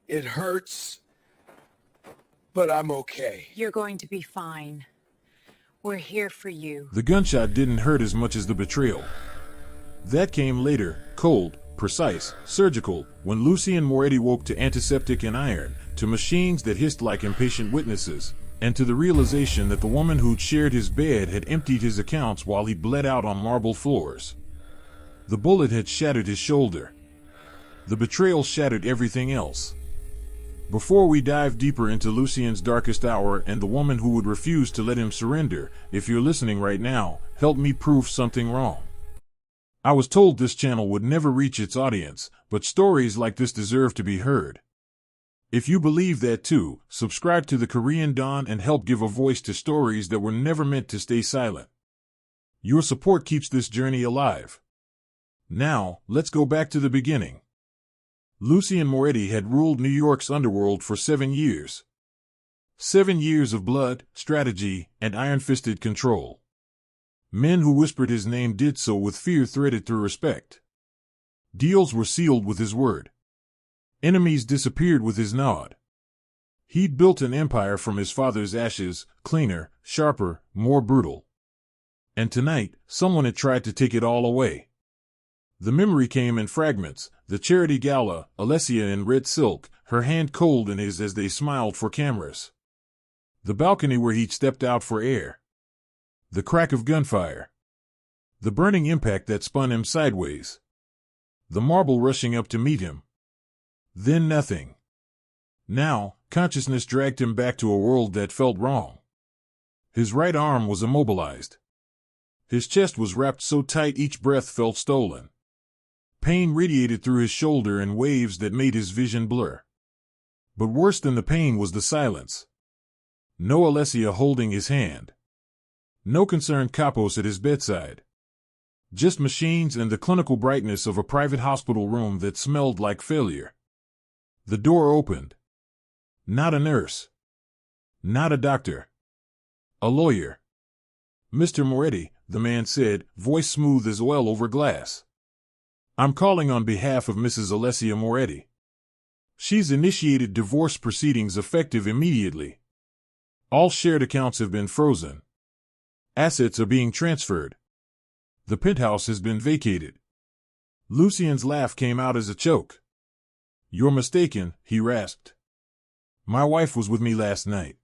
It hurts, but I'm okay. You're going to be fine. We're here for you. The gunshot didn't hurt as much as the betrayal. That came later, cold, precise, surgical, when Lucien Moretti woke to antiseptic and iron, to machines that hissed like impatient witnesses, and to the realization that the woman who'd shared his bed had emptied his accounts while he bled out on marble floors. The bullet had shattered his shoulder. The betrayal shattered everything else. Before we dive deeper into Lucien's darkest hour and the woman who would refuse to let him surrender, if you're listening right now, help me prove something wrong. I was told this channel would never reach its audience, but stories like this deserve to be heard. If you believe that too, subscribe to the Korean Dawn and help give a voice to stories that were never meant to stay silent. Your support keeps this journey alive. Now, let's go back to the beginning. Lucien Moretti had ruled New York's underworld for 7 years. 7 years of blood, strategy, and iron-fisted control. Men who whispered his name did so with fear threaded through respect. Deals were sealed with his word. Enemies disappeared with his nod. He'd built an empire from his father's ashes, cleaner, sharper, more brutal. And tonight, someone had tried to take it all away. The memory came in fragments, the charity gala, Alessia in red silk, her hand cold in his as they smiled for cameras. The balcony where he'd stepped out for air. The crack of gunfire. The burning impact that spun him sideways. The marble rushing up to meet him. Then nothing. Now, consciousness dragged him back to a world that felt wrong. His right arm was immobilized. His chest was wrapped so tight each breath felt stolen. Pain radiated through his shoulder in waves that made his vision blur. But worse than the pain was the silence. No Alessia holding his hand. No concerned capos at his bedside. Just machines and the clinical brightness of a private hospital room that smelled like failure. The door opened. Not a nurse. Not a doctor. A lawyer. "Mr. Moretti," the man said, voice smooth as oil over glass. "I'm calling on behalf of Mrs. Alessia Moretti. She's initiated divorce proceedings effective immediately. All shared accounts have been frozen. Assets are being transferred. The penthouse has been vacated." Lucien's laugh came out as a choke. "You're mistaken," he rasped. "My wife was with me last night."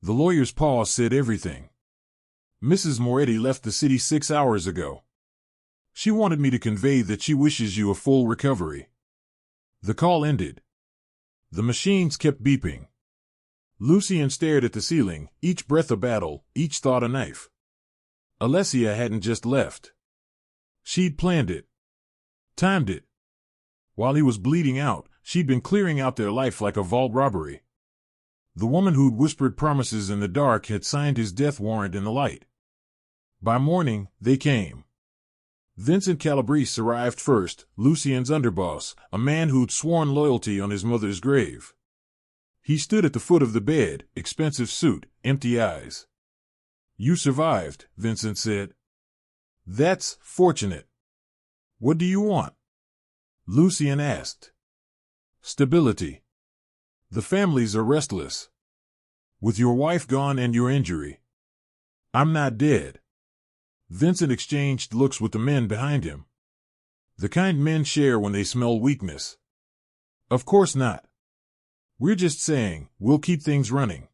The lawyer's pause said everything. "Mrs. Moretti left the city 6 hours ago. She wanted me to convey that she wishes you a full recovery." The call ended. The machines kept beeping. Lucien stared at the ceiling, each breath a battle, each thought a knife. Alessia hadn't just left. She'd planned it. Timed it. While he was bleeding out, she'd been clearing out their life like a vault robbery. The woman who'd whispered promises in the dark had signed his death warrant in the light. By morning, they came. Vincent Calabrese arrived first, Lucien's underboss, a man who'd sworn loyalty on his mother's grave. He stood at the foot of the bed, expensive suit, empty eyes. "You survived," Vincent said. "That's fortunate. What do you want?" Lucien asked. "Stability. The families are restless. With your wife gone and your injury. I'm not dead." Vincent exchanged looks with the men behind him. The kind men share when they smell weakness. "Of course not. We're just saying, we'll keep things running.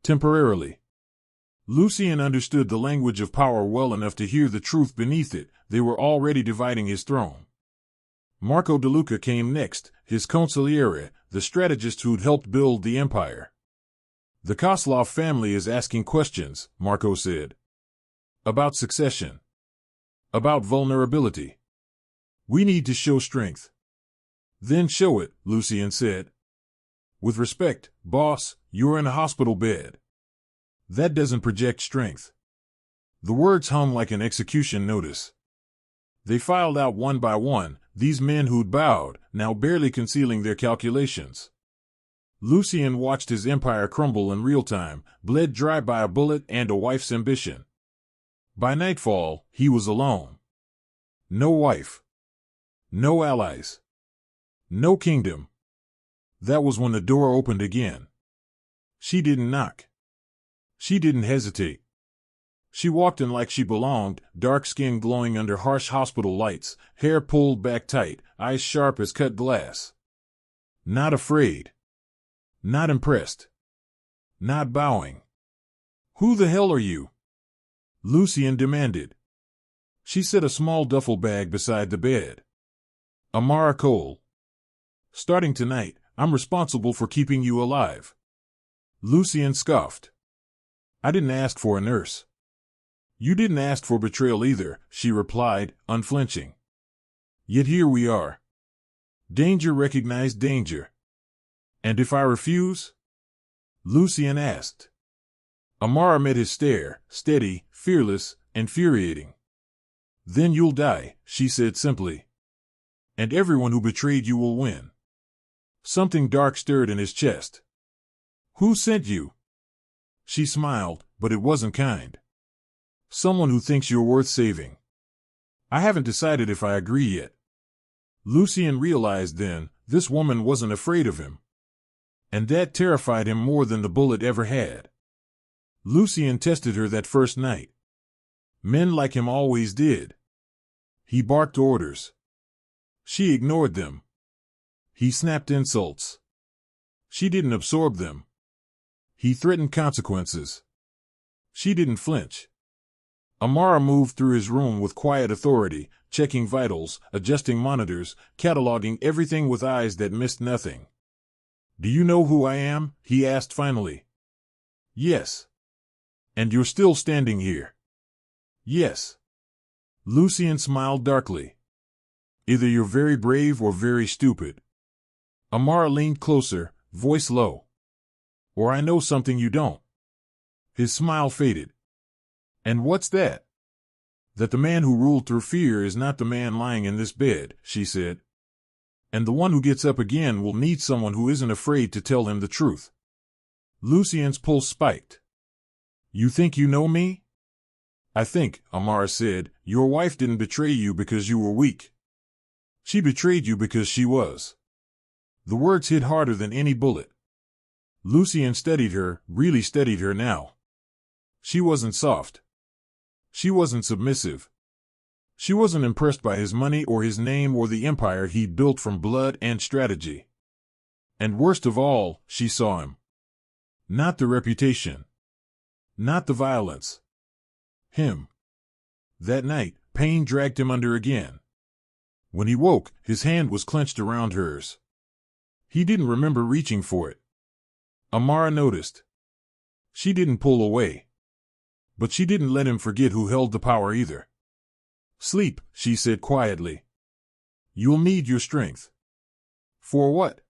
Temporarily." Lucien understood the language of power well enough to hear the truth beneath it. They were already dividing his throne. Marco De Luca came next, his consigliere, the strategist who'd helped build the empire. "The Koslov family is asking questions," Marco said. "About succession. About vulnerability. We need to show strength." "Then show it," Lucien said. "With respect, boss, you're in a hospital bed. That doesn't project strength." The words hung like an execution notice. They filed out one by one, these men who'd bowed, now barely concealing their calculations. Lucien watched his empire crumble in real time, bled dry by a bullet and a wife's ambition. By nightfall, he was alone. No wife. No allies. No kingdom. That was when the door opened again. She didn't knock. She didn't hesitate. She walked in like she belonged, dark skin glowing under harsh hospital lights, hair pulled back tight, eyes sharp as cut glass. Not afraid. Not impressed. Not bowing. "Who the hell are you?" Lucien demanded. She set a small duffel bag beside the bed. "Amara Cole. Starting tonight, I'm responsible for keeping you alive." Lucien scoffed. "I didn't ask for a nurse." "You didn't ask for betrayal either," she replied, unflinching. "Yet here we are. Danger recognized danger. And if I refuse?" Lucien asked. Amara met his stare, steady, fearless, infuriating. "Then you'll die," she said simply. "And everyone who betrayed you will win." Something dark stirred in his chest. "Who sent you?" She smiled, but it wasn't kind. "Someone who thinks you're worth saving." "I haven't decided if I agree yet." Lucien realized then, this woman wasn't afraid of him. And that terrified him more than the bullet ever had. Lucien tested her that first night. Men like him always did. He barked orders. She ignored them. He snapped insults. She didn't absorb them. He threatened consequences. She didn't flinch. Amara moved through his room with quiet authority, checking vitals, adjusting monitors, cataloging everything with eyes that missed nothing. "Do you know who I am?" he asked finally. "Yes." "And you're still standing here?" "Yes." Lucien smiled darkly. "Either you're very brave or very stupid." Amara leaned closer, voice low. "Or I know something you don't." His smile faded. "And what's that?" "That the man who ruled through fear is not the man lying in this bed," she said. "And the one who gets up again will need someone who isn't afraid to tell him the truth." Lucien's pulse spiked. "You think you know me?" "I think," Amara said, "your wife didn't betray you because you were weak. She betrayed you because she was." The words hit harder than any bullet. Lucien studied her, really studied her now. She wasn't soft. She wasn't submissive. She wasn't impressed by his money or his name or the empire he'd built from blood and strategy. And worst of all, she saw him. Not the reputation. Not the violence. Him. That night, pain dragged him under again. When he woke, his hand was clenched around hers. He didn't remember reaching for it. Amara noticed. She didn't pull away. But she didn't let him forget who held the power either. "Sleep," she said quietly. "You'll need your strength." "For what?"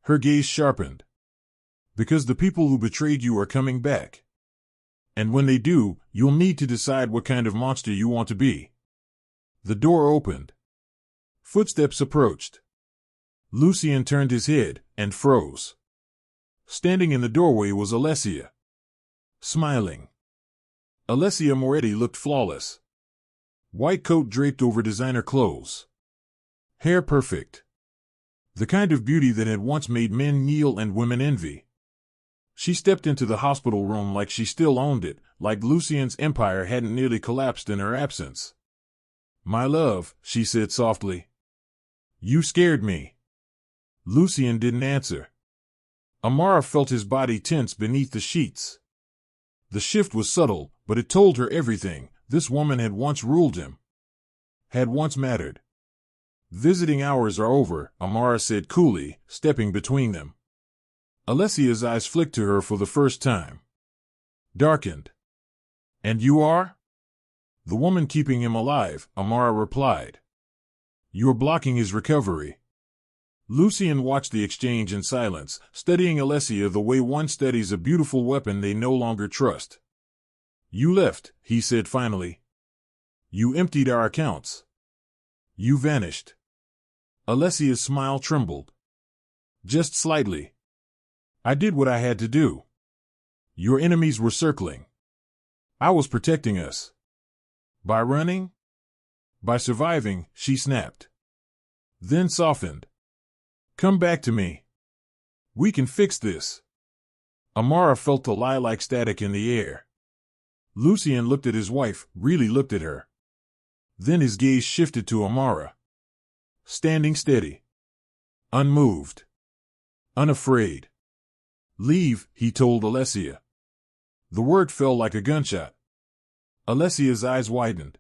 Her gaze sharpened. "Because the people who betrayed you are coming back. And when they do, you'll need to decide what kind of monster you want to be." The door opened. Footsteps approached. Lucien turned his head and froze. Standing in the doorway was Alessia. Smiling. Lucien Moretti looked flawless. White coat draped over designer clothes. Hair perfect. The kind of beauty that had once made men kneel and women envy. She stepped into the hospital room like she still owned it, like Lucien's empire hadn't nearly collapsed in her absence. "My love," she said softly. "You scared me." Lucien didn't answer. Amara felt his body tense beneath the sheets. The shift was subtle, but it told her everything. This woman had once ruled him. Had once mattered. "Visiting hours are over," Amara said coolly, stepping between them. Alessia's eyes flicked to her for the first time. Darkened. "And you are?" "The woman keeping him alive," Amara replied. "You're blocking his recovery." Lucien watched the exchange in silence, studying Alessia the way one studies a beautiful weapon they no longer trust. "You left," he said finally. "You emptied our accounts. You vanished." Alessia's smile trembled. "Just slightly. I did what I had to do. Your enemies were circling. I was protecting us." "By running?" "By surviving," she snapped. Then softened. "Come back to me." We can fix this. Amara felt the lie-like static in the air. Lucien looked at his wife, really looked at her. Then his gaze shifted to Amara. Standing steady. Unmoved. Unafraid. Leave, he told Alessia. The word fell like a gunshot. Alessia's eyes widened.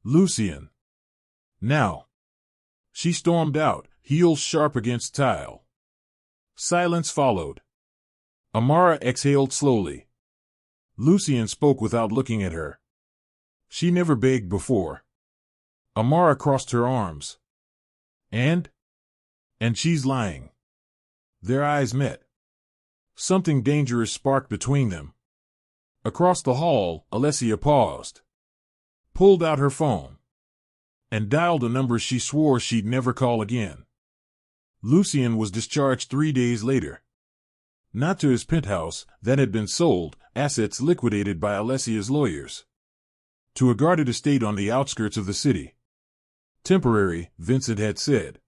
Lucien. Now. She stormed out, heels sharp against tile. Silence followed. Amara exhaled slowly. Lucien spoke without looking at her. She never begged before. Amara crossed her arms. And she's lying. Their eyes met. Something dangerous sparked between them. Across the hall, Alessia paused. Pulled out her phone. And dialed a number she swore she'd never call again. Lucien was discharged 3 days later. Not to his penthouse, that had been sold, assets liquidated by Alessia's lawyers. To a guarded estate on the outskirts of the city. Temporary, Vincent had said.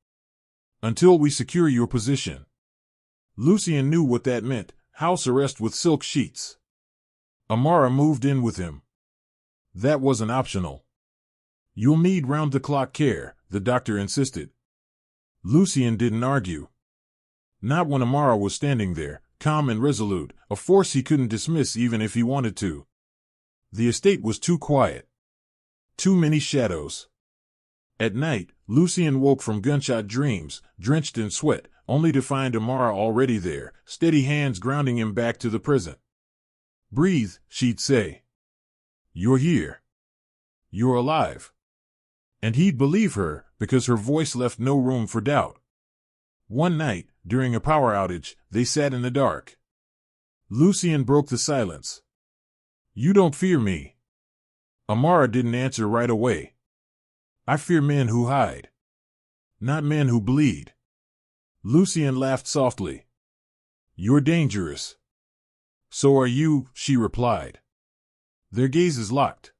Until we secure your position. Lucien knew what that meant, house arrest with silk sheets. Amara moved in with him. That wasn't optional. You'll need round-the-clock care, the doctor insisted. Lucien didn't argue. Not when Amara was standing there, calm and resolute, a force he couldn't dismiss even if he wanted to. The estate was too quiet. Too many shadows. At night, Lucien woke from gunshot dreams, drenched in sweat, only to find Amara already there, steady hands grounding him back to the present. Breathe, she'd say. You're here. You're alive. And he'd believe her, because her voice left no room for doubt. One night, during a power outage, they sat in the dark. Lucien broke the silence. You don't fear me. Amara didn't answer right away. I fear men who hide. Not men who bleed. Lucien laughed softly. You're dangerous. So are you, she replied. Their gazes locked.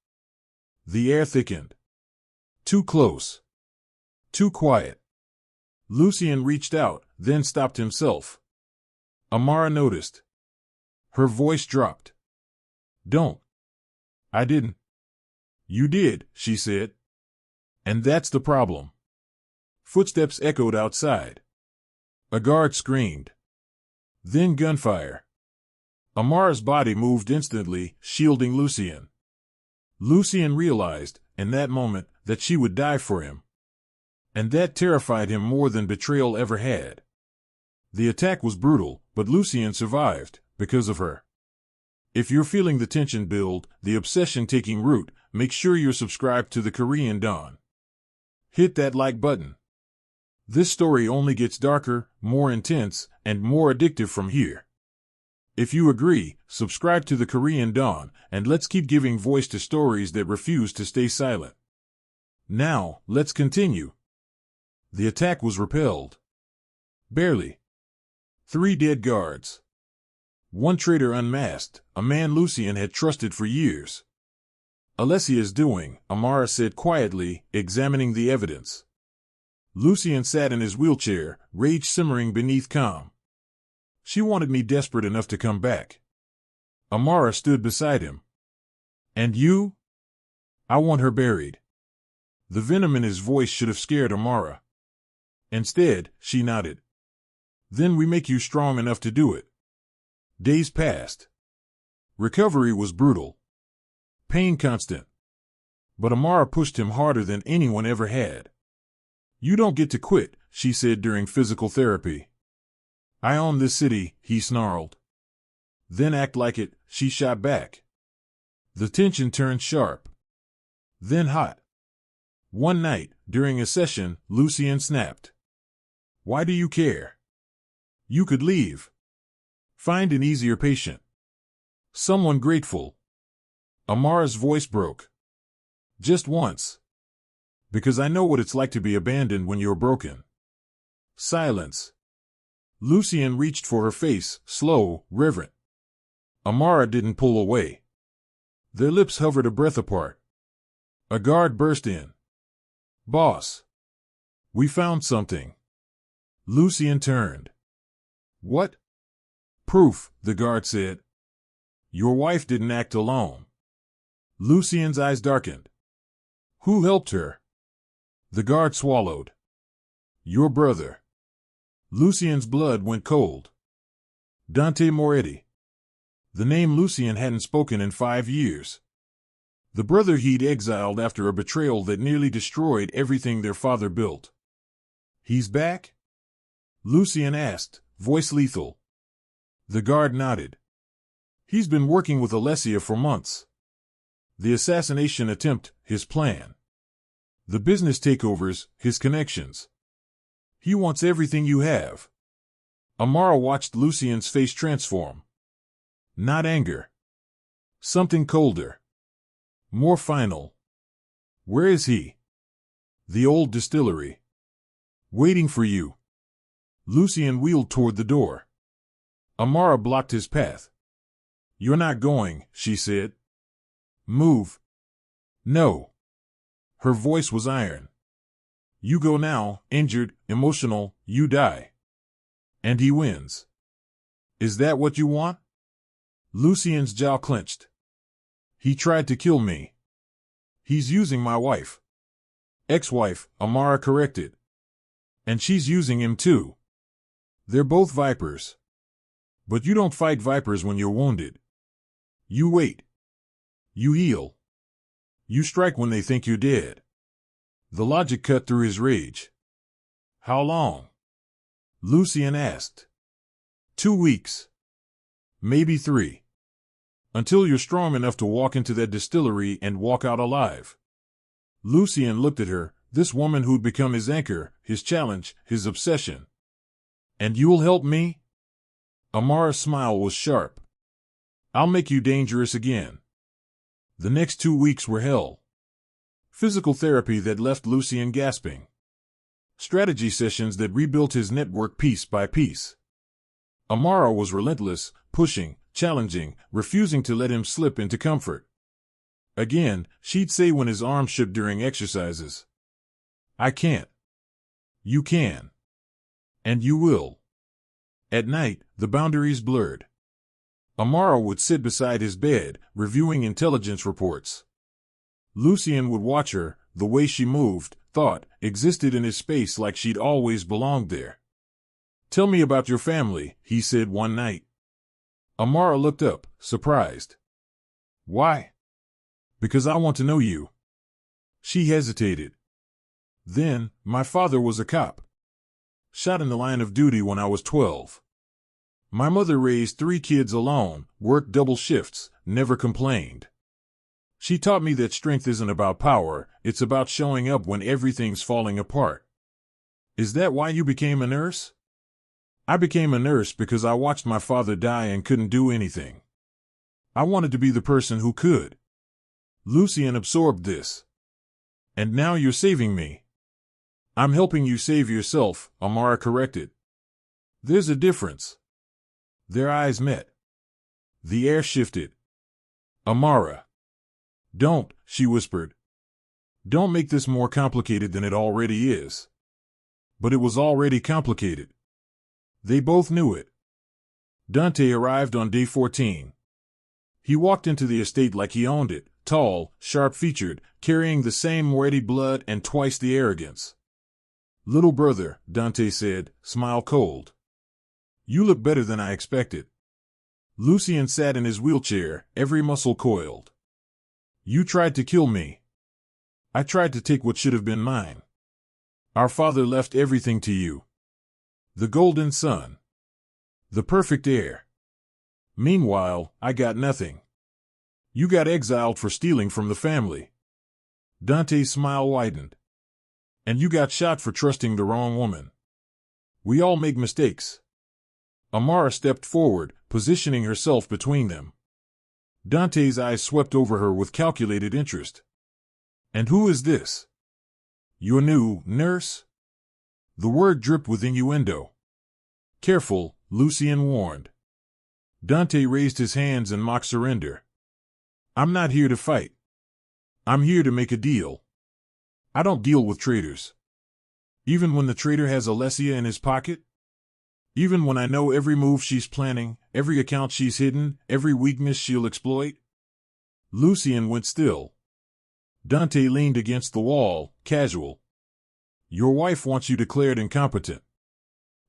The air thickened. Too close. Too quiet. Lucien reached out, then stopped himself. Amara noticed. Her voice dropped. Don't. I didn't. You did, she said. And that's the problem. Footsteps echoed outside. A guard screamed. Then gunfire. Amara's body moved instantly, shielding Lucien. Lucien realized, in that moment, that she would die for him. And that terrified him more than betrayal ever had. The attack was brutal, but Lucien survived, because of her. If you're feeling the tension build, the obsession taking root, make sure you're subscribed to the Korean Dawn. Hit that like button. This story only gets darker, more intense, and more addictive from here. If you agree, subscribe to the Korean Dawn, and let's keep giving voice to stories that refuse to stay silent. Now, let's continue. The attack was repelled. Barely. 3 dead guards. 1 traitor unmasked, a man Lucien had trusted for years. Alessia's doing, Amara said quietly, examining the evidence. Lucien sat in his wheelchair, rage simmering beneath calm. She wanted me desperate enough to come back. Amara stood beside him. And you? I want her buried. The venom in his voice should have scared Amara. Instead, she nodded. Then we make you strong enough to do it. Days passed. Recovery was brutal. Pain constant. But Amara pushed him harder than anyone ever had. You don't get to quit, she said during physical therapy. I own this city, he snarled. Then act like it, she shot back. The tension turned sharp. Then hot. One night, during a session, Lucien snapped. Why do you care? You could leave. Find an easier patient. Someone grateful. Amara's voice broke. Just once. Because I know what it's like to be abandoned when you're broken. Silence. Lucien reached for her face, slow, reverent. Amara didn't pull away. Their lips hovered a breath apart. A guard burst in. Boss. We found something. Lucien turned. What? Proof, the guard said. Your wife didn't act alone. Lucien's eyes darkened. Who helped her? The guard swallowed. Your brother. Lucien's blood went cold. Dante Moretti. The name Lucien hadn't spoken in 5 years. The brother he'd exiled after a betrayal that nearly destroyed everything their father built. He's back? Lucien asked, voice lethal. The guard nodded. He's been working with Alessia for months. The assassination attempt, his plan. The business takeovers, his connections. He wants everything you have. Amara watched Lucien's face transform. Not anger. Something colder. More final. Where is he? The old distillery. Waiting for you. Lucien wheeled toward the door. Amara blocked his path. You're not going, she said. Move. No. Her voice was iron. You go now, injured, emotional, you die. And he wins. Is that what you want? Lucien's jaw clenched. He tried to kill me. He's using my wife. Ex-wife, Amara corrected. And she's using him too. They're both vipers. But you don't fight vipers when you're wounded. You wait. You heal. You strike when they think you're dead. The logic cut through his rage. How long? Lucien asked. 2 weeks. Maybe 3. Until you're strong enough to walk into that distillery and walk out alive. Lucien looked at her, this woman who'd become his anchor, his challenge, his obsession. And you'll help me? Amara's smile was sharp. I'll make you dangerous again. The next 2 weeks were hell. Physical therapy that left Lucien gasping. Strategy sessions that rebuilt his network piece by piece. Amara was relentless, pushing, challenging, refusing to let him slip into comfort. Again, she'd say when his arms shook during exercises. I can't. You can. And you will. At night, the boundaries blurred. Amara would sit beside his bed, reviewing intelligence reports. Lucien would watch her, the way she moved, thought, existed in his space like she'd always belonged there. Tell me about your family, he said one night. Amara looked up, surprised. Why? Because I want to know you. She hesitated. Then, my father was a cop. Shot in the line of duty when I was 12. My mother raised 3 kids alone, worked double shifts, never complained. She taught me that strength isn't about power, it's about showing up when everything's falling apart. Is that why you became a nurse? I became a nurse because I watched my father die and couldn't do anything. I wanted to be the person who could. Lucien absorbed this. And now you're saving me. I'm helping you save yourself, Amara corrected. There's a difference. Their eyes met. The air shifted. Amara. Don't, she whispered. Don't make this more complicated than it already is. But it was already complicated. They both knew it. Dante arrived on day 14. He walked into the estate like he owned it, tall, sharp-featured, carrying the same Moretti blood and twice the arrogance. Little brother, Dante said, smile cold. You look better than I expected. Lucien sat in his wheelchair, every muscle coiled. You tried to kill me. I tried to take what should have been mine. Our father left everything to you. The golden sun. The perfect heir. Meanwhile, I got nothing. You got exiled for stealing from the family. Dante's smile widened. And you got shot for trusting the wrong woman. We all make mistakes. Amara stepped forward, positioning herself between them. Dante's eyes swept over her with calculated interest. And who is this? Your new nurse? The word dripped with innuendo. Careful, Lucien warned. Dante raised his hands in mock surrender. I'm not here to fight. I'm here to make a deal. I don't deal with traitors. Even when the traitor has Alessia in his pocket? Even when I know every move she's planning, every account she's hidden, every weakness she'll exploit? Lucien went still. Dante leaned against the wall, casual. Your wife wants you declared incompetent.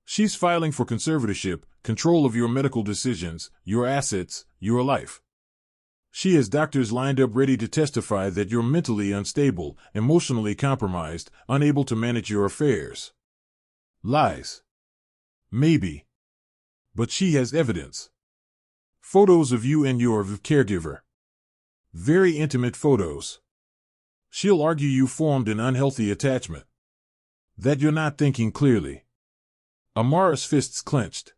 She's filing for conservatorship, control of your medical decisions, your assets, your life. She has doctors lined up ready to testify that you're mentally unstable, emotionally compromised, unable to manage your affairs. Lies. Maybe. But she has evidence. Photos of you and your caregiver. Very intimate photos. She'll argue you formed an unhealthy attachment. That you're not thinking clearly. Amara's fists clenched.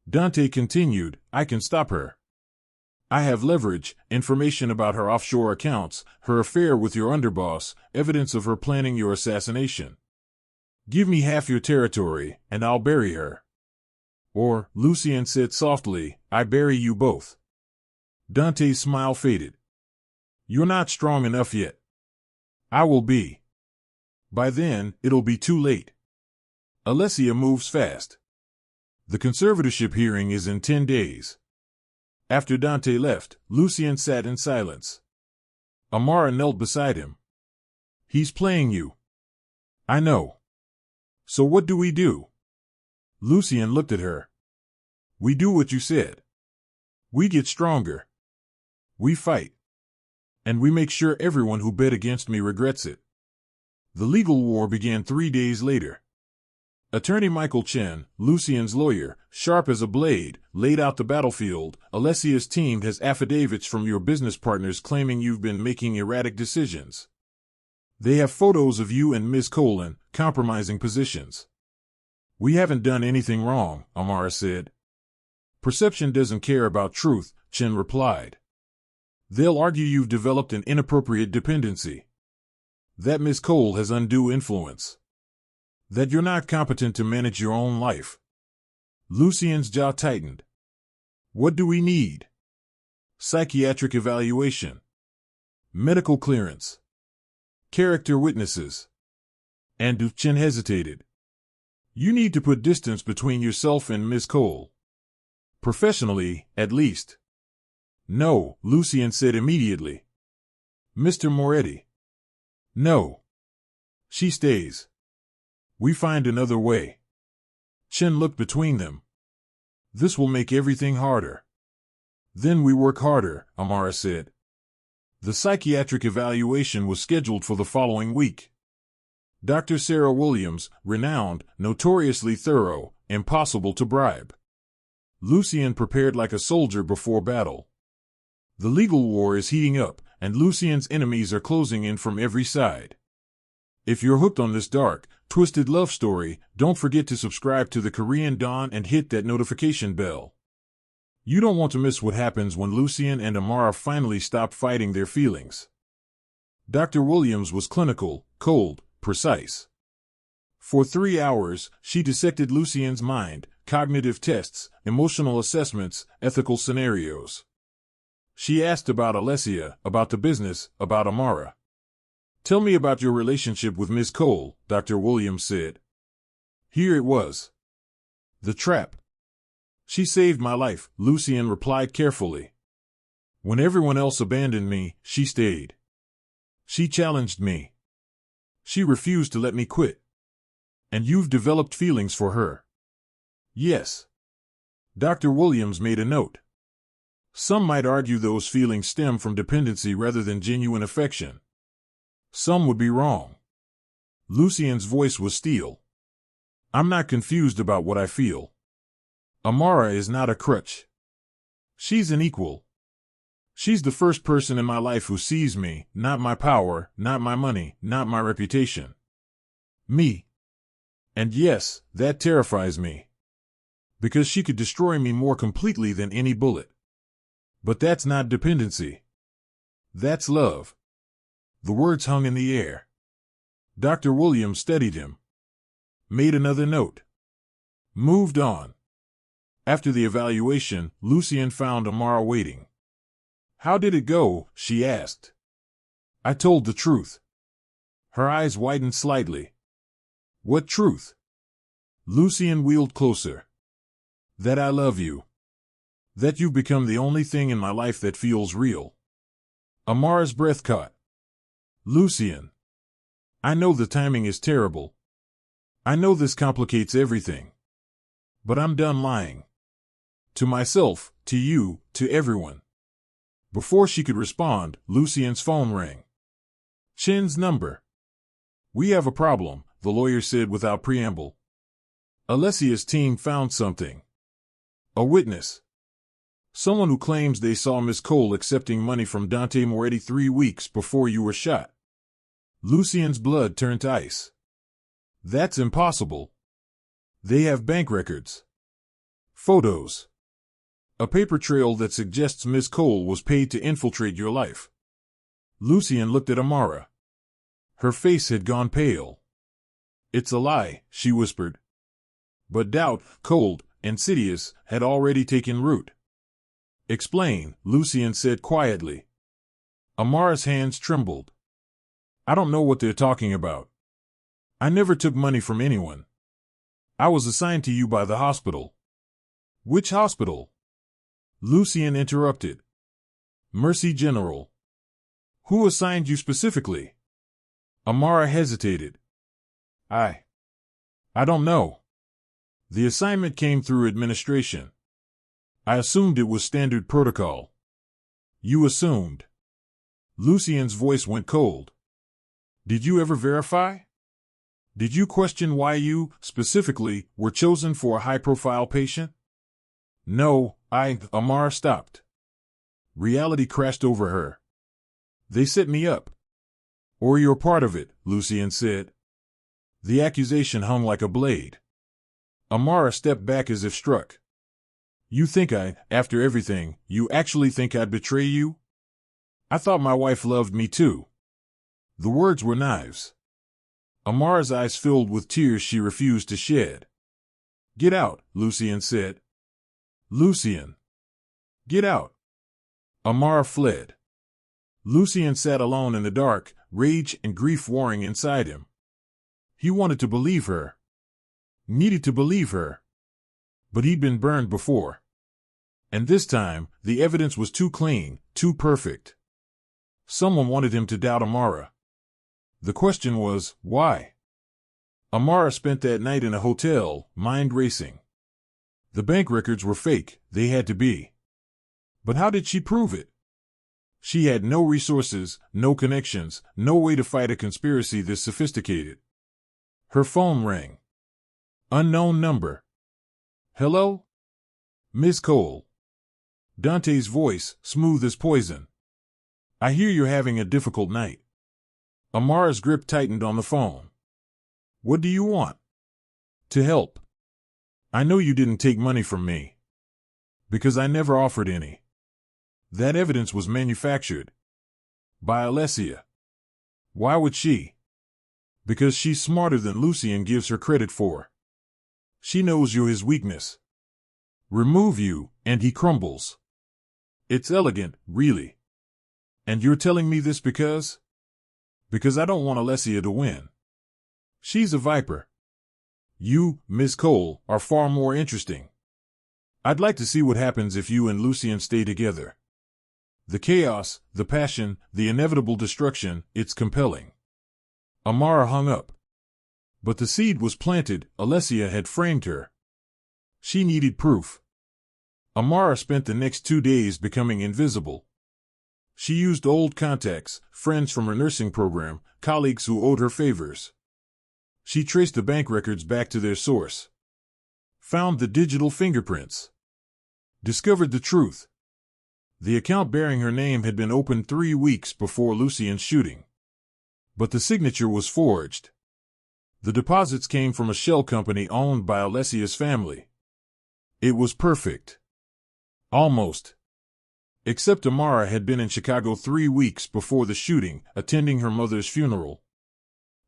Dante continued, I can stop her. I have leverage, information about her offshore accounts, her affair with your underboss, evidence of her planning your assassination. Give me half your territory, and I'll bury her. Or, Lucien said softly, I bury you both. Dante's smile faded. You're not strong enough yet. I will be. By then, it'll be too late. Alessia moves fast. The conservatorship hearing is in 10 days. After Dante left, Lucien sat in silence. Amara knelt beside him. He's playing you. I know. So what do we do? Lucien looked at her. We do what you said. We get stronger. We fight. And we make sure everyone who bet against me regrets it. The legal war began 3 days later. Attorney Michael Chen, Lucien's lawyer, sharp as a blade, laid out the battlefield. Alessia's team has affidavits from your business partners claiming you've been making erratic decisions. They have photos of you and Ms. Cole in compromising positions. We haven't done anything wrong, Amara said. Perception doesn't care about truth, Chen replied. They'll argue you've developed an inappropriate dependency. That Ms. Cole has undue influence. That you're not competent to manage your own life. Lucien's jaw tightened. What do we need? Psychiatric evaluation. Medical clearance. Character witnesses. And Chen hesitated. You need to put distance between yourself and Ms. Cole. Professionally, at least. No, Lucien said immediately. Mr. Moretti. No. She stays. We find another way. Chen looked between them. This will make everything harder. Then we work harder, Amara said. The psychiatric evaluation was scheduled for the following week. Dr. Sarah Williams, renowned, notoriously thorough, impossible to bribe. Lucien prepared like a soldier before battle. The legal war is heating up, and Lucien's enemies are closing in from every side. If you're hooked on this dark, twisted love story, don't forget to subscribe to the Korean Dawn and hit that notification bell. You don't want to miss what happens when Lucien and Amara finally stop fighting their feelings. Dr. Williams was clinical, cold, precise. For 3 hours, she dissected Lucien's mind, cognitive tests, emotional assessments, ethical scenarios. She asked about Alessia, about the business, about Amara. Tell me about your relationship with Ms. Cole, Dr. Williams said. Here it was. The trap. She saved my life, Lucien replied carefully. When everyone else abandoned me, she stayed. She challenged me. She refused to let me quit. And you've developed feelings for her. Yes. Dr. Williams made a note. Some might argue those feelings stem from dependency rather than genuine affection. Some would be wrong. Lucien's voice was steel. I'm not confused about what I feel. Amara is not a crutch. She's an equal. She's the first person in my life who sees me, not my power, not my money, not my reputation. Me. And yes, that terrifies me. Because she could destroy me more completely than any bullet. But that's not dependency. That's love. The words hung in the air. Dr. Williams studied him. Made another note. Moved on. After the evaluation, Lucien found Amara waiting. How did it go? She asked. I told the truth. Her eyes widened slightly. What truth? Lucien wheeled closer. That I love you. That you've become the only thing in my life that feels real. Amara's breath caught. Lucien. I know the timing is terrible. I know this complicates everything. But I'm done lying. To myself, to you, to everyone. Before she could respond, Lucien's phone rang. Chen's number. We have a problem, the lawyer said without preamble. Alessia's team found something. A witness. Someone who claims they saw Miss Cole accepting money from Dante Moretti 3 weeks before you were shot. Lucien's blood turned to ice. That's impossible. They have bank records. Photos. A paper trail that suggests Miss Cole was paid to infiltrate your life. Lucien looked at Amara. Her face had gone pale. It's a lie, she whispered. But doubt, cold, insidious, had already taken root. Explain, Lucien said quietly. Amara's hands trembled. I don't know what they're talking about. I never took money from anyone. I was assigned to you by the hospital. Which hospital? Lucien interrupted. Mercy General. Who assigned you specifically? Amara hesitated. I don't know. The assignment came through administration. I assumed it was standard protocol. You assumed. Lucien's voice went cold. Did you ever verify? Did you question why you, specifically, were chosen for a high-profile patient? No, Amara stopped. Reality crashed over her. They set me up. Or you're part of it, Lucien said. The accusation hung like a blade. Amara stepped back as if struck. You think after everything, you actually think I'd betray you? I thought my wife loved me too. The words were knives. Amara's eyes filled with tears she refused to shed. Get out, Lucien said. Lucien. Get out. Amara fled. Lucien sat alone in the dark, rage and grief warring inside him. He wanted to believe her. Needed to believe her. But he'd been burned before. And this time, the evidence was too clean, too perfect. Someone wanted him to doubt Amara. The question was, why? Amara spent that night in a hotel, mind racing. The bank records were fake, they had to be. But how did she prove it? She had no resources, no connections, no way to fight a conspiracy this sophisticated. Her phone rang. Unknown number. Hello? Miss Cole. Dante's voice, smooth as poison. I hear you're having a difficult night. Amara's grip tightened on the phone. What do you want? To help. I know you didn't take money from me. Because I never offered any. That evidence was manufactured. By Alessia. Why would she? Because she's smarter than Lucien gives her credit for. She knows you're his weakness. Remove you, and he crumbles. It's elegant, really. And you're telling me this because? Because I don't want Alessia to win. She's a viper. You, Miss Cole, are far more interesting. I'd like to see what happens if you and Lucien stay together. The chaos, the passion, the inevitable destruction, it's compelling. Amara hung up. But the seed was planted, Alessia had framed her. She needed proof. Amara spent the next 2 days becoming invisible. She used old contacts, friends from her nursing program, colleagues who owed her favors. She traced the bank records back to their source. Found the digital fingerprints. Discovered the truth. The account bearing her name had been opened 3 weeks before Lucien's shooting. But the signature was forged. The deposits came from a shell company owned by Alessia's family. It was perfect. Almost. Except Amara had been in Chicago 3 weeks before the shooting, attending her mother's funeral.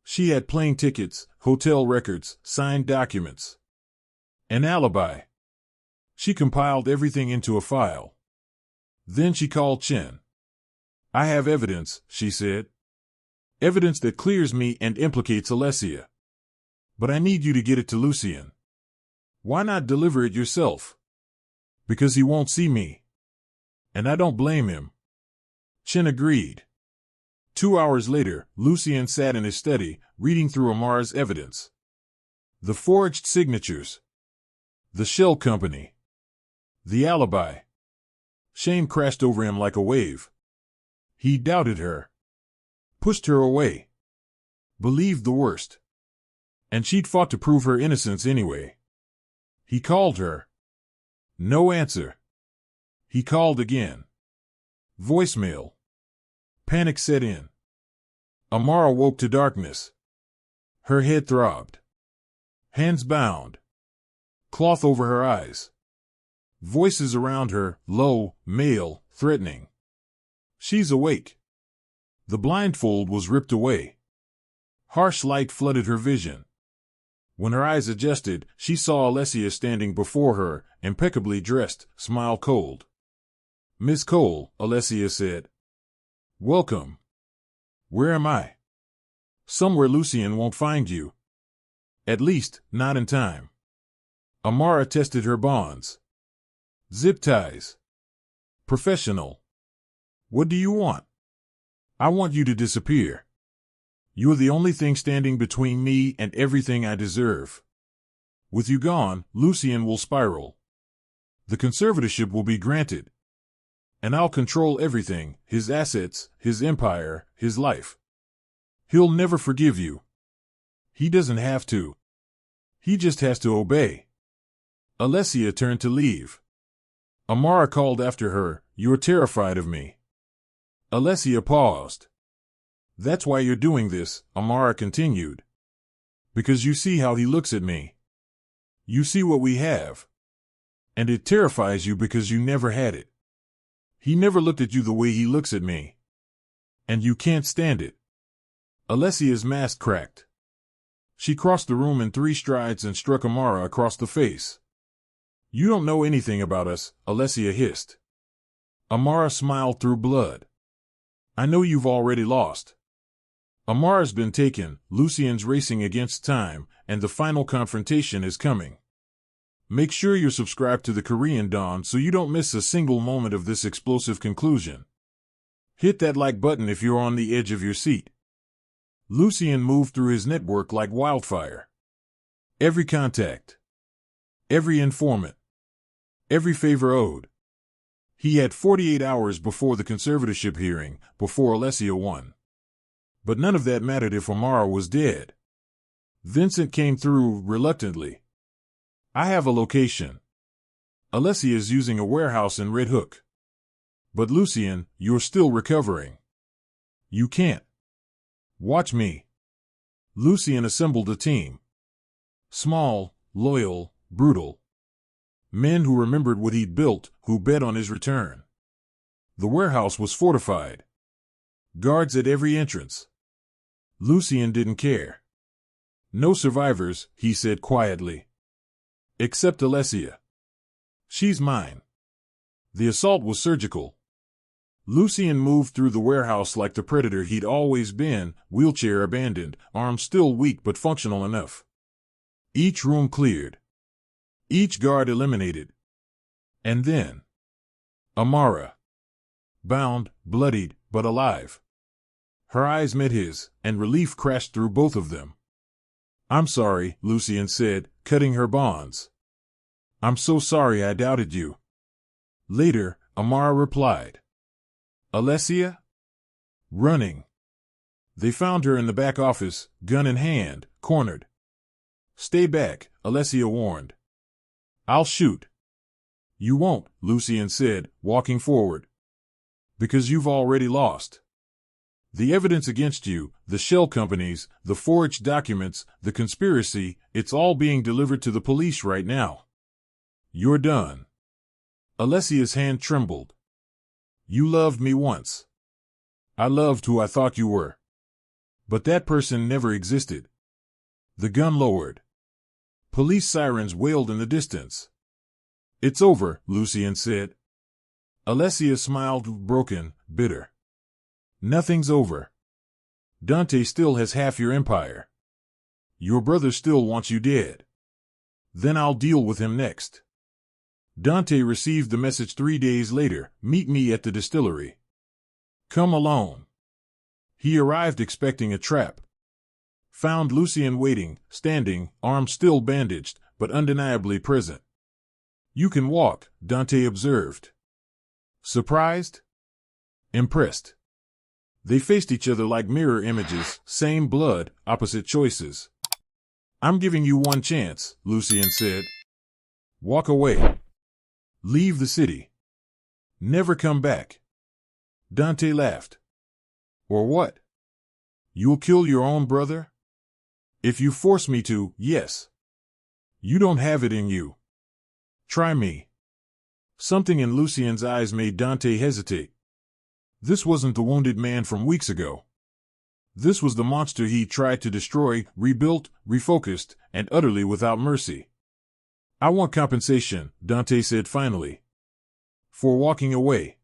She had plane tickets, hotel records, signed documents. An alibi. She compiled everything into a file. Then she called Chen. I have evidence, she said. Evidence that clears me and implicates Alessia. But I need you to get it to Lucien. Why not deliver it yourself? Because he won't see me. And I don't blame him. Chen agreed. 2 hours later, Lucien sat in his study, reading through Amara's evidence. The forged signatures. The shell company. The alibi. Shame crashed over him like a wave. He doubted her. Pushed her away. Believed the worst. And she'd fought to prove her innocence anyway. He called her. No answer. He called again. Voicemail. Panic set in. Amara woke to darkness. Her head throbbed. Hands bound. Cloth over her eyes. Voices around her, low, male, threatening. She's awake. The blindfold was ripped away. Harsh light flooded her vision. When her eyes adjusted, she saw Alessia standing before her, impeccably dressed, smile cold. Miss Cole, Alessia said. Welcome. Where am I? Somewhere Lucien won't find you. At least, not in time. Amara tested her bonds. Zip ties. Professional. What do you want? I want you to disappear. You're the only thing standing between me and everything I deserve. With you gone, Lucien will spiral. The conservatorship will be granted. And I'll control everything, his assets, his empire, his life. He'll never forgive you. He doesn't have to. He just has to obey. Alessia turned to leave. Amara called after her, You're terrified of me. Alessia paused. That's why you're doing this, Amara continued. Because you see how he looks at me. You see what we have. And it terrifies you because you never had it. He never looked at you the way he looks at me. And you can't stand it. Alessia's mask cracked. She crossed the room in 3 strides and struck Amara across the face. You don't know anything about us, Alessia hissed. Amara smiled through blood. I know you've already lost. Amara's been taken, Lucien's racing against time, and the final confrontation is coming. Make sure you're subscribed to the Korean Dawn so you don't miss a single moment of this explosive conclusion. Hit that like button if you're on the edge of your seat. Lucien moved through his network like wildfire. Every contact. Every informant. Every favor owed. He had 48 hours before the conservatorship hearing, before Alessia won. But none of that mattered if Amara was dead. Vincent came through reluctantly. I have a location. Alessia is using a warehouse in Red Hook. But Lucien, you're still recovering. You can't. Watch me. Lucien assembled a team. Small, loyal, brutal. Men who remembered what he'd built, who bet on his return. The warehouse was fortified. Guards at every entrance. Lucien didn't care. No survivors, he said quietly. Except Alessia. She's mine. The assault was surgical. Lucien moved through the warehouse like the predator he'd always been, wheelchair abandoned, arms still weak but functional enough. Each room cleared. Each guard eliminated. And then... Amara. Bound, bloodied, but alive. Her eyes met his, and relief crashed through both of them. I'm sorry, Lucien said, cutting her bonds. I'm so sorry I doubted you. Later, Amara replied. Alessia? Running. They found her in the back office, gun in hand, cornered. Stay back, Alessia warned. I'll shoot. You won't, Lucien said, walking forward. Because you've already lost. The evidence against you, the shell companies, the forged documents, the conspiracy, it's all being delivered to the police right now. You're done. Alessia's hand trembled. You loved me once. I loved who I thought you were. But that person never existed. The gun lowered. Police sirens wailed in the distance. It's over, Lucien said. Alessia smiled, broken, bitter. Nothing's over. Dante still has half your empire. Your brother still wants you dead. Then I'll deal with him next. Dante received the message 3 days later, "Meet me at the distillery. Come alone." He arrived expecting a trap. Found Lucien waiting, standing, arms still bandaged, but undeniably present. "You can walk," Dante observed. Surprised? Impressed. They faced each other like mirror images, same blood, opposite choices. "I'm giving you one chance," Lucien said. "Walk away. Leave the city. Never come back." Dante laughed. "Or what? You'll kill your own brother?" "If you force me to, yes." "You don't have it in you. Try me." Something in Lucien's eyes made Dante hesitate. This wasn't the wounded man from weeks ago. This was the monster he tried to destroy, rebuilt, refocused, and utterly without mercy. "I want compensation," Dante said finally. "For walking away.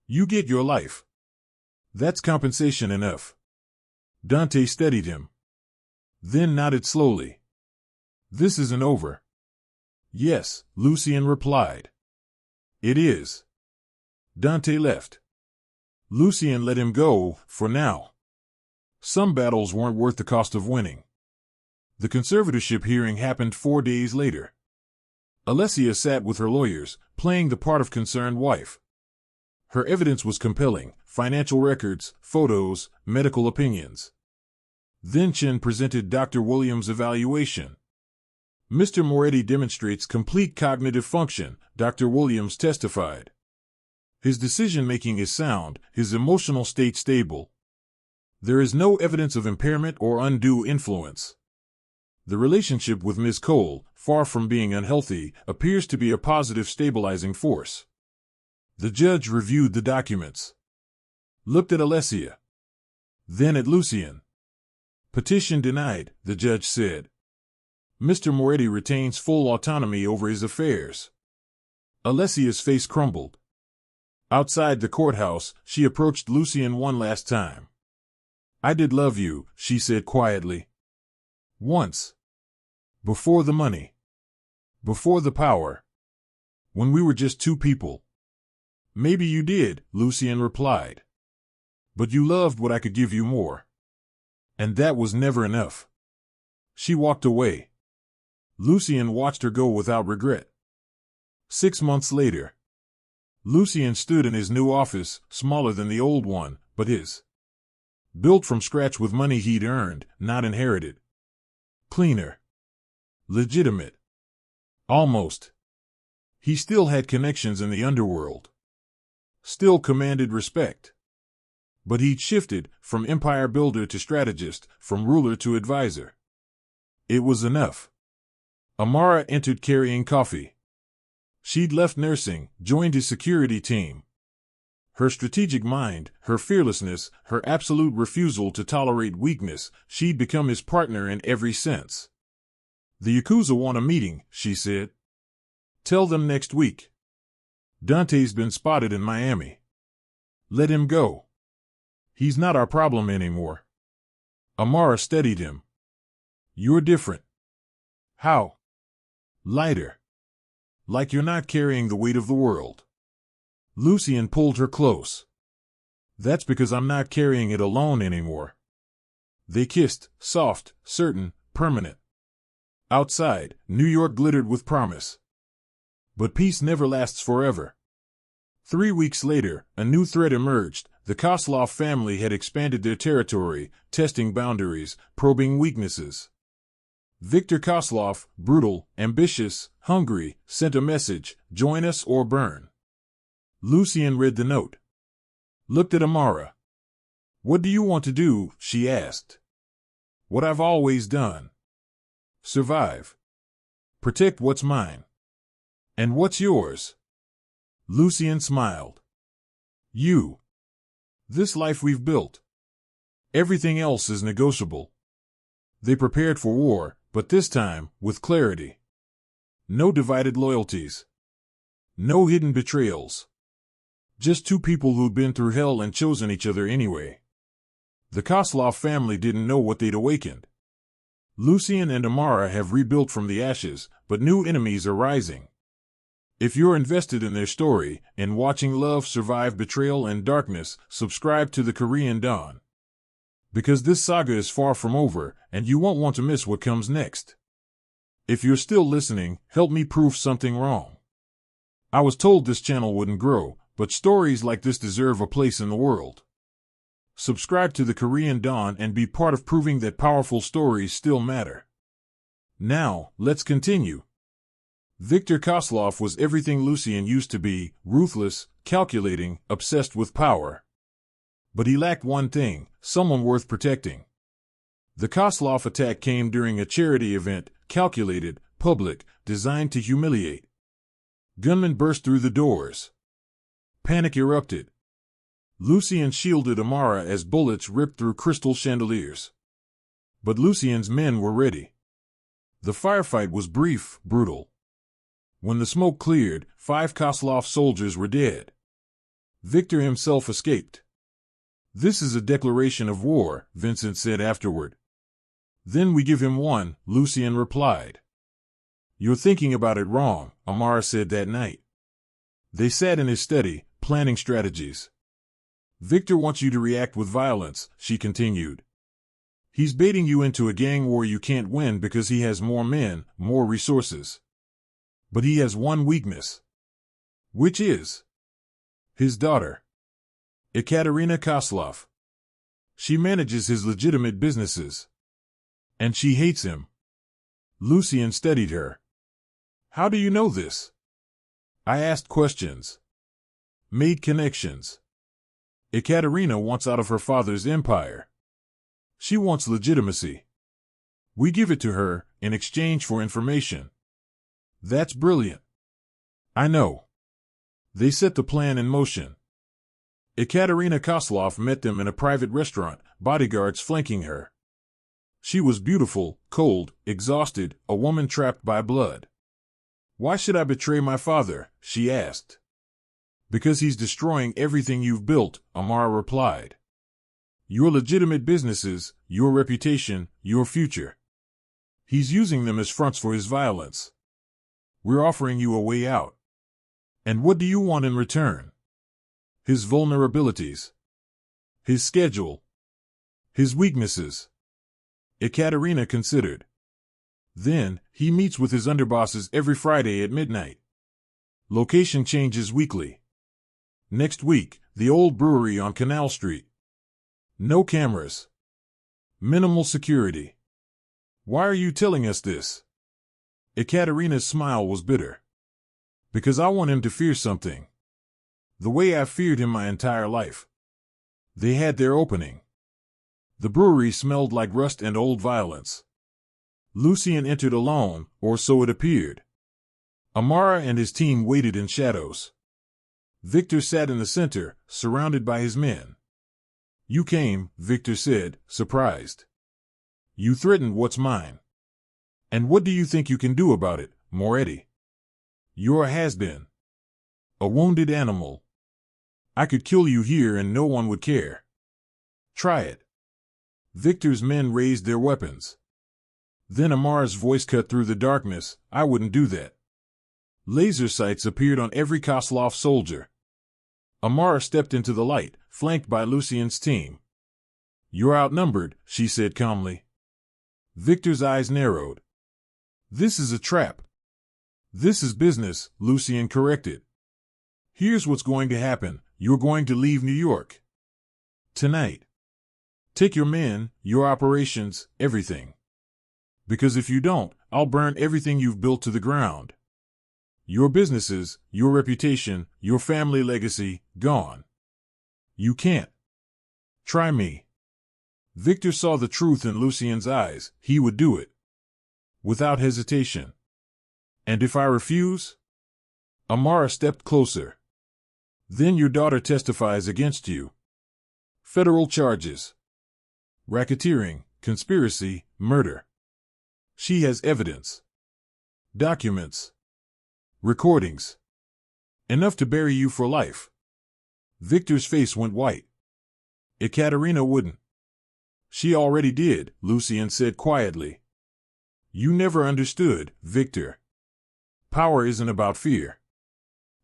You get your life. That's compensation enough." Dante studied him. Then nodded slowly. "This isn't over." "Yes," Lucien replied. "It is." Dante left. Lucien let him go, for now. Some battles weren't worth the cost of winning. The conservatorship hearing happened 4 days later. Alessia sat with her lawyers, playing the part of concerned wife. Her evidence was compelling: financial records, photos, medical opinions. Then Chen presented Dr. Williams' evaluation. "Mr. Moretti demonstrates complete cognitive function," Dr. Williams testified. "His decision-making is sound, his emotional state stable. There is no evidence of impairment or undue influence. The relationship with Ms. Cole, far from being unhealthy, appears to be a positive stabilizing force." The judge reviewed the documents. Looked at Alessia. Then at Lucien. "Petition denied," the judge said. "Mr. Moretti retains full autonomy over his affairs." Alessia's face crumbled. Outside the courthouse, she approached Lucien one last time. "I did love you," she said quietly. "Once. Before the money. Before the power. When we were just two people." "Maybe you did," Lucien replied. "But you loved what I could give you more. And that was never enough." She walked away. Lucien watched her go without regret. 6 months later. Lucien stood in his new office, smaller than the old one, but his. Built from scratch with money he'd earned, not inherited. Cleaner. Legitimate. Almost. He still had connections in the underworld. Still commanded respect. But he'd shifted, from empire builder to strategist, from ruler to advisor. It was enough. Amara entered carrying coffee. She'd left nursing, joined his security team. Her strategic mind, her fearlessness, her absolute refusal to tolerate weakness, she'd become his partner in every sense. "The Yakuza want a meeting," she said. "Tell them next week. Dante's been spotted in Miami. Let him go. He's not our problem anymore." Amara steadied him. "You're different." "How?" "Lighter. Like you're not carrying the weight of the world." Lucien pulled her close. "That's because I'm not carrying it alone anymore." They kissed, soft, certain, permanent. Outside, New York glittered with promise. But peace never lasts forever. 3 weeks later, a new threat emerged. The Kozlov family had expanded their territory, testing boundaries, probing weaknesses. Viktor Kozlov, brutal, ambitious, hungry, sent a message: "Join us or burn." Lucien read the note. Looked at Amara. "What do you want to do?" she asked. "What I've always done. Survive. Protect what's mine." "And what's yours?" Lucien smiled. "You. This life we've built. Everything else is negotiable." They prepared for war, but this time, with clarity. No divided loyalties. No hidden betrayals. Just two people who'd been through hell and chosen each other anyway. The Kozlov family didn't know what they'd awakened. Lucien and Amara have rebuilt from the ashes, but new enemies are rising. If you're invested in their story and watching love survive betrayal and darkness, subscribe to the Korean Dawn. Because this saga is far from over, and you won't want to miss what comes next. If you're still listening, help me prove something wrong. I was told this channel wouldn't grow, but stories like this deserve a place in the world. Subscribe to the Korean Dawn and be part of proving that powerful stories still matter. Now, let's continue. Viktor Kozlov was everything Lucien used to be: ruthless, calculating, obsessed with power. But he lacked one thing: someone worth protecting. The Kozlov attack came during a charity event, calculated, public, designed to humiliate. Gunmen burst through the doors. Panic erupted. Lucien shielded Amara as bullets ripped through crystal chandeliers. But Lucien's men were ready. The firefight was brief, brutal. When the smoke cleared, 5 Kozlov soldiers were dead. Viktor himself escaped. "This is a declaration of war," Vincent said afterward. "Then we give him one," Lucien replied. "You're thinking about it wrong," Amara said that night. They sat in his study, planning strategies. "Viktor wants you to react with violence," she continued. "He's baiting you into a gang war you can't win because he has more men, more resources. But he has one weakness." "Which is?" "His daughter. Ekaterina Kozlov. She manages his legitimate businesses. And she hates him." Lucien studied her. "How do you know this?" "I asked questions. Made connections. Ekaterina wants out of her father's empire. She wants legitimacy. We give it to her in exchange for information." "That's brilliant." "I know." They set the plan in motion. Ekaterina Kozlov met them in a private restaurant, bodyguards flanking her. She was beautiful, cold, exhausted, a woman trapped by blood. "Why should I betray my father?" she asked. "Because he's destroying everything you've built," Amara replied. "Your legitimate businesses, your reputation, your future. He's using them as fronts for his violence. We're offering you a way out. And what do you want in return?" "His vulnerabilities. His schedule. His weaknesses." Ekaterina considered. "Then, he meets with his underbosses every Friday at midnight. Location changes weekly. Next week, the old brewery on Canal Street. No cameras. Minimal security." "Why are you telling us this?" Ekaterina's smile was bitter. "Because I want him to fear something. The way I've feared him my entire life." They had their opening. The brewery smelled like rust and old violence. Lucien entered alone, or so it appeared. Amara and his team waited in shadows. Viktor sat in the center, surrounded by his men. "You came," Viktor said, surprised. "You threatened what's mine. And what do you think you can do about it, Moretti? You're a has-been. A wounded animal. I could kill you here and no one would care. Try it." Viktor's men raised their weapons. Then Amara's voice cut through the darkness. "I wouldn't do that." Laser sights appeared on every Kozlov soldier. Amara stepped into the light, flanked by Lucien's team. "You're outnumbered," she said calmly. Viktor's eyes narrowed. "This is a trap." "This is business," Lucien corrected. "Here's what's going to happen. You're going to leave New York. Tonight. Take your men, your operations, everything. Because if you don't, I'll burn everything you've built to the ground. Your businesses, your reputation, your family legacy, gone. You can't. Try me." Viktor saw the truth in Lucien's eyes. He would do it. Without hesitation. "And if I refuse?" Amara stepped closer. "Then your daughter testifies against you. Federal charges. Racketeering, conspiracy, murder. She has evidence. Documents. Recordings. Enough to bury you for life." Viktor's face went white. Ekaterina wouldn't. "She already did," Lucien said quietly. "You never understood, Viktor. Power isn't about fear.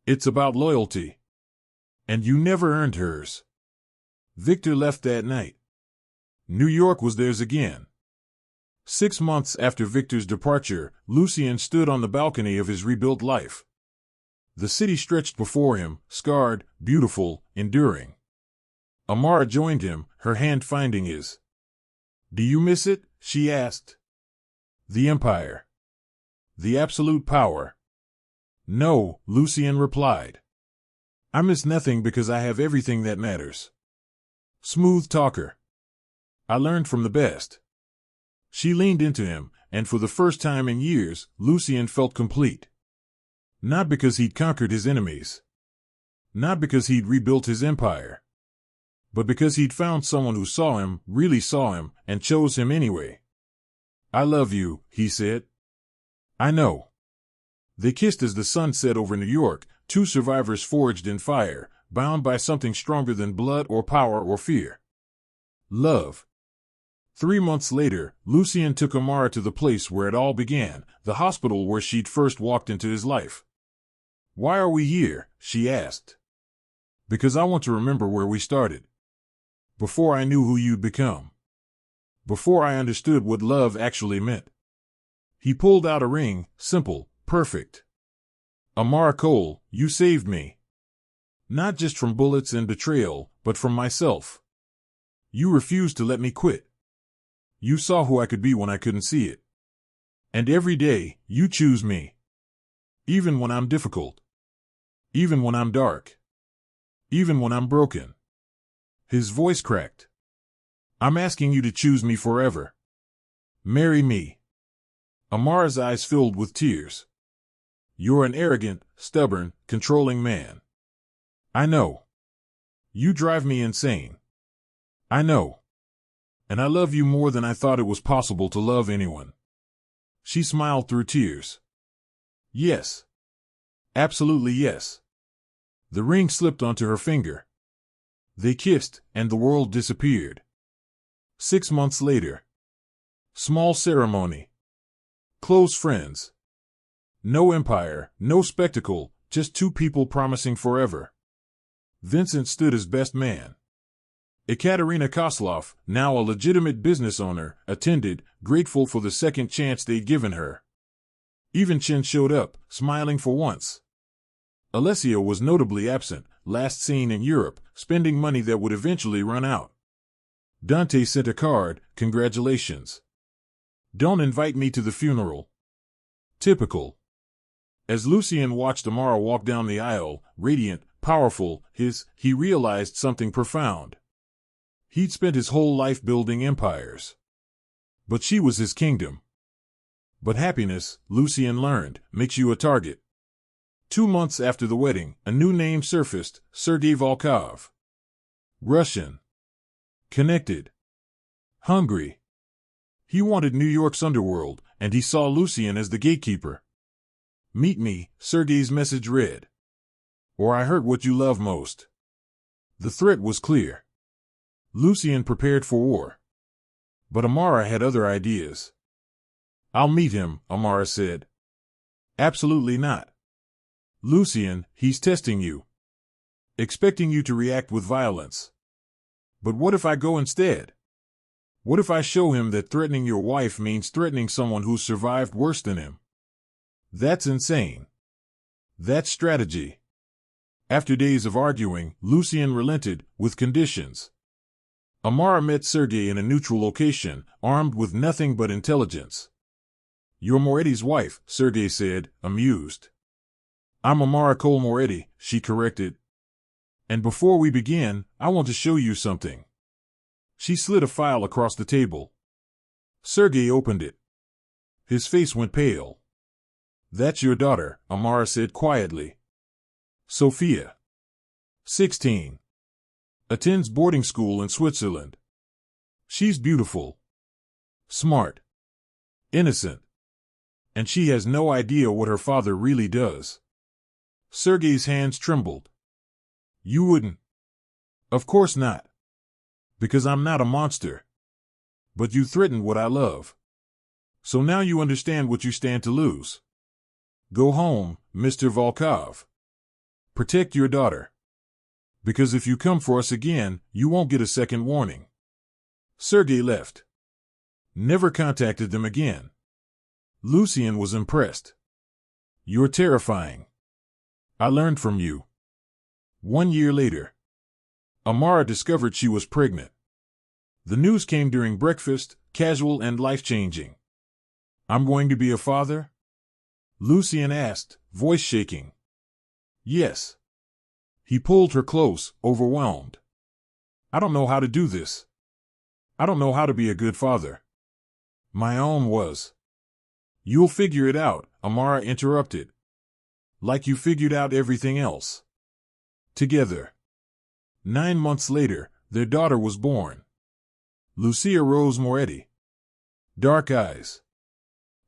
It's about loyalty. And you never earned hers. Victor left that night. New York was theirs again. 6 months after Victor's departure, Lucien stood on the balcony of his rebuilt life. The city stretched before him, scarred, beautiful, enduring. Amara joined him, her hand finding his. "Do you miss it?" she asked. "The empire. The absolute power." "No," Lucien replied. "I miss nothing because I have everything that matters." Smooth talker. I learned from the best. She leaned into him, and for the first time in years, Lucien felt complete. Not because he'd conquered his enemies. Not because he'd rebuilt his empire. But because he'd found someone who saw him, really saw him, and chose him anyway. "I love you," he said. "I know." They kissed as the sun set over New York, two survivors forged in fire, bound by something stronger than blood or power or fear. Love. 3 months later, Lucien took Amara to the place where it all began, the hospital where she'd first walked into his life. "Why are we here?" she asked. "Because I want to remember where we started. Before I knew who you'd become. Before I understood what love actually meant." He pulled out a ring, simple, perfect. "Amara Cole, you saved me. Not just from bullets and betrayal, but from myself. You refused to let me quit. You saw who I could be when I couldn't see it. And every day, you choose me. Even when I'm difficult. Even when I'm dark. Even when I'm broken." His voice cracked. "I'm asking you to choose me forever. Marry me." Amara's eyes filled with tears. "You're an arrogant, stubborn, controlling man. I know. You drive me insane. I know. And I love you more than I thought it was possible to love anyone." She smiled through tears. "Yes. Absolutely yes." The ring slipped onto her finger. They kissed, and the world disappeared. 6 months later. Small ceremony. Close friends. No empire, no spectacle, just two people promising forever. Vincent stood as best man. Ekaterina Koslov, now a legitimate business owner, attended, grateful for the second chance they'd given her. Even Chen showed up, smiling for once. Alessia was notably absent, last seen in Europe, spending money that would eventually run out. Dante sent a card, "Congratulations. Don't invite me to the funeral." Typical. As Lucien watched Amara walk down the aisle, radiant, powerful, he realized something profound. He'd spent his whole life building empires. But she was his kingdom. But happiness, Lucien learned, makes you a target. 2 months after the wedding, a new name surfaced, Sergei Volkov. Russian. Connected. Hungry. He wanted New York's underworld, and he saw Lucien as the gatekeeper. "Meet me," Sergei's message read. "Or I hurt what you love most." The threat was clear. Lucien prepared for war. But Amara had other ideas. "I'll meet him," Amara said. "Absolutely not. Lucien, he's testing you. Expecting you to react with violence. But what if I go instead? What if I show him that threatening your wife means threatening someone who's survived worse than him? That's insane. That's strategy." After days of arguing, Lucien relented, with conditions. Amara met Sergei in a neutral location, armed with nothing but intelligence. "You're Moretti's wife," Sergei said, amused. "I'm Amara Cole Moretti," she corrected. "And before we begin, I want to show you something." She slid a file across the table. Sergei opened it. His face went pale. "That's your daughter," Amara said quietly. "Sophia. 16. Attends boarding school in Switzerland. She's beautiful. Smart. Innocent. And she has no idea what her father really does." Sergei's hands trembled. "You wouldn't?" "Of course not. Because I'm not a monster. But you threatened what I love. So now you understand what you stand to lose. Go home, Mr. Volkov." Protect your daughter. Because if you come for us again, you won't get a second warning. Sergei left. Never contacted them again. Lucien was impressed. You're terrifying. I learned from you. 1 year later, Amara discovered she was pregnant. The news came during breakfast, casual and life-changing. I'm going to be a father? Lucien asked, voice shaking. Yes. He pulled her close, overwhelmed. I don't know how to do this. I don't know how to be a good father. My own was. You'll figure it out, Amara interrupted. Like you figured out everything else. Together. 9 months later, their daughter was born. Lucia Rose Moretti. Dark eyes.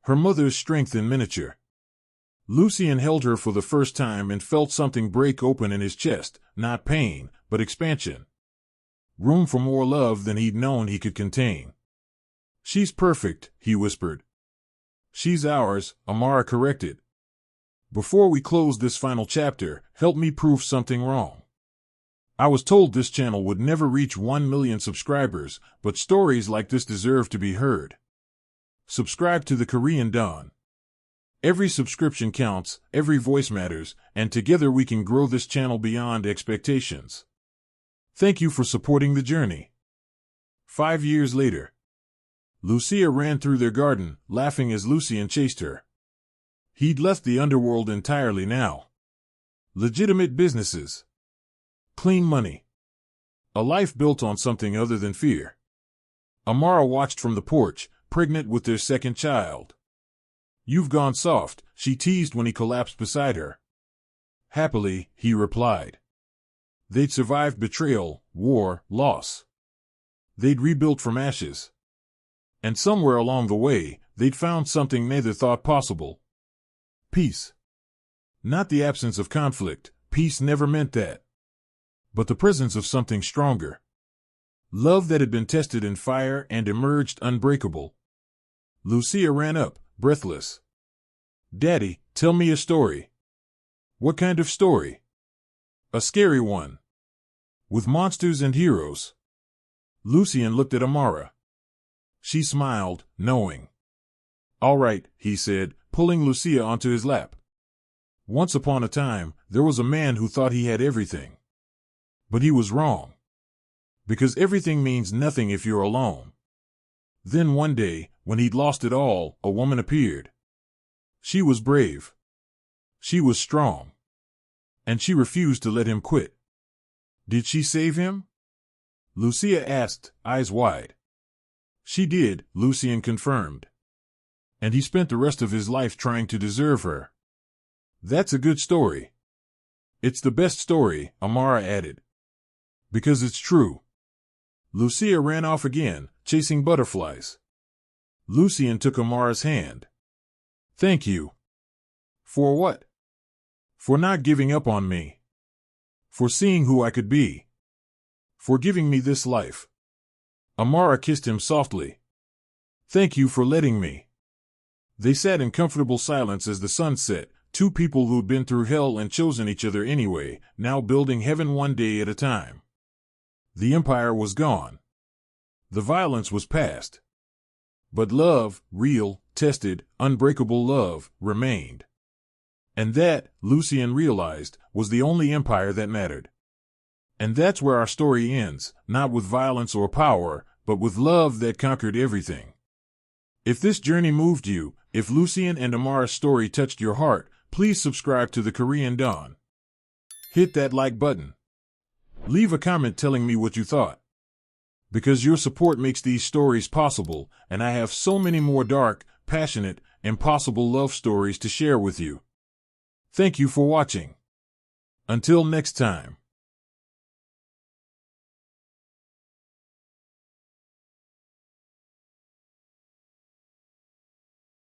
Her mother's strength in miniature. Lucien held her for the first time and felt something break open in his chest, not pain, but expansion. Room for more love than he'd known he could contain. She's perfect, he whispered. She's ours, Amara corrected. Before we close this final chapter, help me prove something wrong. I was told this channel would never reach 1 million subscribers, but stories like this deserve to be heard. Subscribe to the Korean Dawn. Every subscription counts, every voice matters, and together we can grow this channel beyond expectations. Thank you for supporting the journey. 5 years later. Lucia ran through their garden, laughing as Lucien chased her. He'd left the underworld entirely now. Legitimate businesses. Clean money. A life built on something other than fear. Amara watched from the porch, pregnant with their second child. You've gone soft, she teased when he collapsed beside her. Happily, he replied. They'd survived betrayal, war, loss. They'd rebuilt from ashes. And somewhere along the way, they'd found something neither thought possible. Peace. Not the absence of conflict, peace never meant that. But the presence of something stronger. Love that had been tested in fire and emerged unbreakable. Lucia ran up, breathless. Daddy, tell me a story. What kind of story? A scary one. With monsters and heroes. Lucien looked at Amara. She smiled, knowing. All right, he said, pulling Lucia onto his lap. Once upon a time, there was a man who thought he had everything. But he was wrong. Because everything means nothing if you're alone. Then one day, when he'd lost it all, a woman appeared. She was brave. She was strong. And she refused to let him quit. Did she save him? Lucia asked, eyes wide. She did, Lucien confirmed. And he spent the rest of his life trying to deserve her. That's a good story. It's the best story, Amara added. Because it's true. Lucia ran off again, chasing butterflies. Lucien took Amara's hand. Thank you. For what? For not giving up on me. For seeing who I could be. For giving me this life. Amara kissed him softly. Thank you for letting me. They sat in comfortable silence as the sun set, two people who'd been through hell and chosen each other anyway, now building heaven one day at a time. The empire was gone. The violence was past. But love, real, tested, unbreakable love, remained. And that, Lucien realized, was the only empire that mattered. And that's where our story ends, not with violence or power, but with love that conquered everything. If this journey moved you, if Lucien and Amara's story touched your heart, please subscribe to the Korean Dawn. Hit that like button. Leave a comment telling me what you thought. Because your support makes these stories possible, and I have so many more dark, passionate, impossible love stories to share with you. Thank you for watching. Until next time.